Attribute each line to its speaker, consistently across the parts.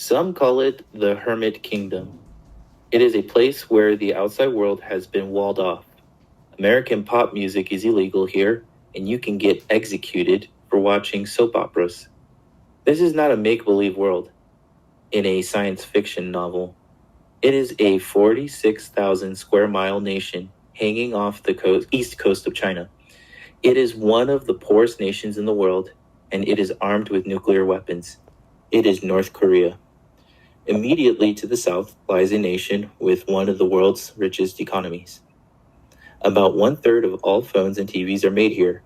Speaker 1: Some call it the Hermit Kingdom. It is a place where the outside world has been walled off. American pop music is illegal here, and you can get executed for watching soap operas. This is not a make believe world in a science fiction novel. It is a 46,000 square mile nation hanging off the east coast of China. It is one of the poorest nations in the world, and it is armed with nuclear weapons. It is North Korea. Immediately to the south lies a nation with one of the world's richest economies. About 1/3 of all phones and TVs are made here.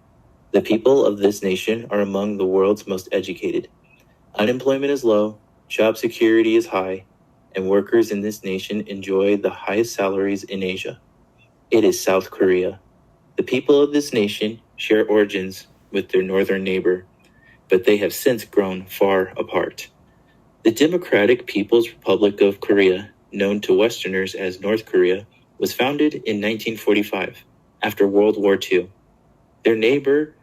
Speaker 1: The people of this nation are among the world's most educated. Unemployment is low, job security is high, and workers in this nation enjoy the highest salaries in Asia. It is South Korea. The people of this nation share origins with their northern neighbor, but they have since grown far apart. The Democratic People's Republic of Korea, known to Westerners as North Korea, was founded in 1945 after World War II. Their neighbor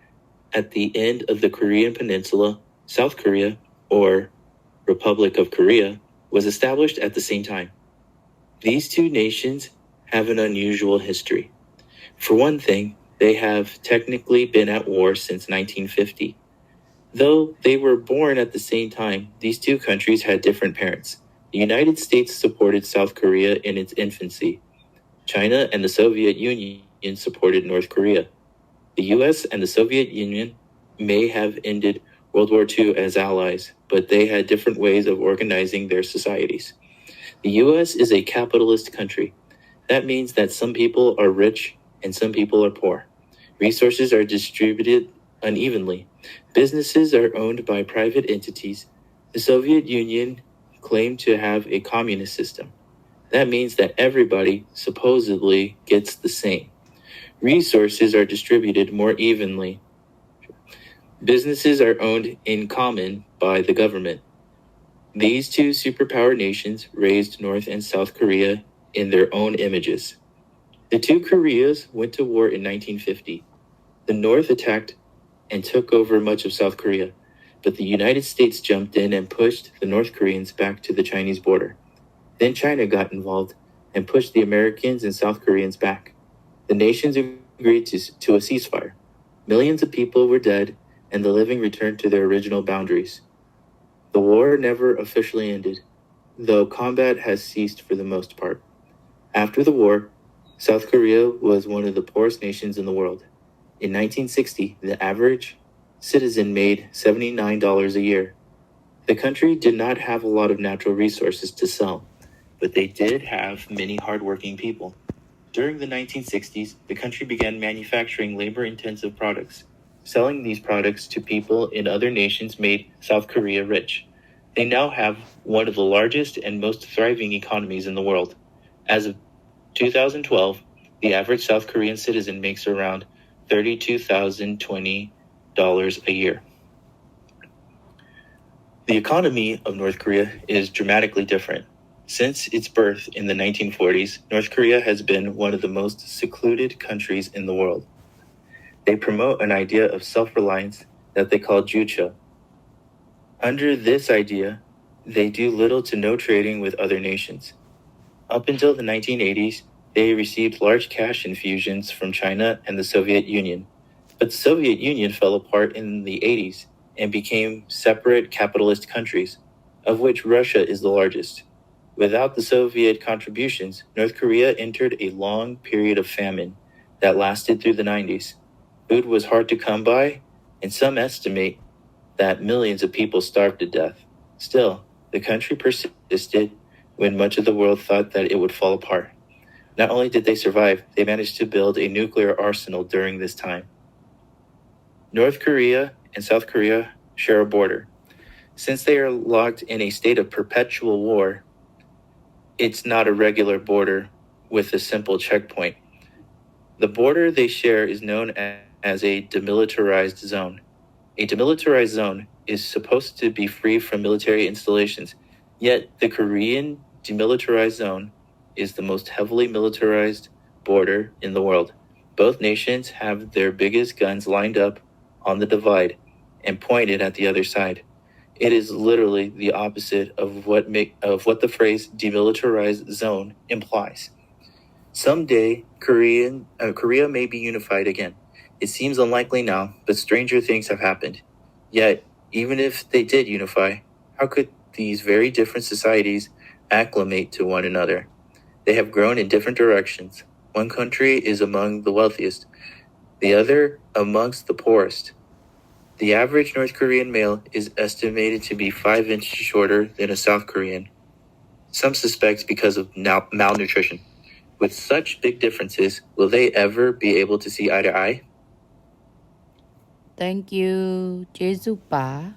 Speaker 1: at the end of the Korean Peninsula, South Korea, or Republic of Korea, was established at the same time. These two nations have an unusual history. For one thing, they have technically been at war since 1950. Though they were born at the same time, these two countries had different parents. The United States supported South Korea in its infancy. China and the Soviet Union supported North Korea. The US and the Soviet Union may have ended World War II as allies, but they had different ways of organizing their societies. The US is a capitalist country. That means that some people are rich and some people are poor. Resources are distributed unevenly. Businesses are owned by private entities. The Soviet Union claimed to have a communist system. That means that everybody supposedly gets the same. Resources are distributed more evenly. Businesses are owned in common by the government. These two superpower nations raised North and South Korea in their own images. The two Koreas went to war in 1950. The North attacked and took over much of South Korea, but the United States jumped in and pushed the North Koreans back to the Chinese border. Then China got involved and pushed the Americans and South Koreans back. The nations agreed to a ceasefire. Millions of people were dead, and the living returned to their original boundaries. The war never officially ended, though combat has ceased for the most part. After the war, South Korea was one of the poorest nations in the world. In 1960, the average citizen made $79 a year. The country did not have a lot of natural resources to sell, but they did have many hardworking people. During the 1960s, the country began manufacturing labor-intensive products. Selling these products to people in other nations made South Korea rich. They now have one of the largest and most thriving economies in the world. As of 2012, the average South Korean citizen makes around $32,020 a year. The economy of North Korea is dramatically different. Since its birth in the 1940s, North Korea has been one of the most secluded countries in the world. They promote an idea of self-reliance that they call Juche. Under this idea, they do little to no trading with other nations. Up until the 1980s, they received large cash infusions from China and the Soviet Union. But the Soviet Union fell apart in the 80s and became separate capitalist countries, of which Russia is the largest. Without the Soviet contributions, North Korea entered a long period of famine that lasted through the 90s. Food was hard to come by, and some estimate that millions of people starved to death. Still, the country persisted when much of the world thought that it would fall apart. Not only did they survive, they managed to build a nuclear arsenal during this time. North Korea and South Korea share a border. Since they are locked in a state of perpetual war, it's not a regular border with a simple checkpoint. The border they share is known as a demilitarized zone. A demilitarized zone is supposed to be free from military installations, yet the Korean demilitarized zone is the most heavily militarized border in the world. Both nations have their biggest guns lined up on the divide and pointed at the other side. It is literally the opposite of what the phrase demilitarized zone implies. Someday, Korea may be unified again. It seems unlikely now, but stranger things have happened. Yet, even if they did unify, how could these very different societies acclimate to one another? They have grown in different directions. One country is among the wealthiest, the other amongst the poorest. The average North Korean male is estimated to be 5 inches shorter than a South Korean. Some suspect because of malnutrition. With such big differences, will they ever be able to see eye to eye?
Speaker 2: Thank you, Jesu Pa.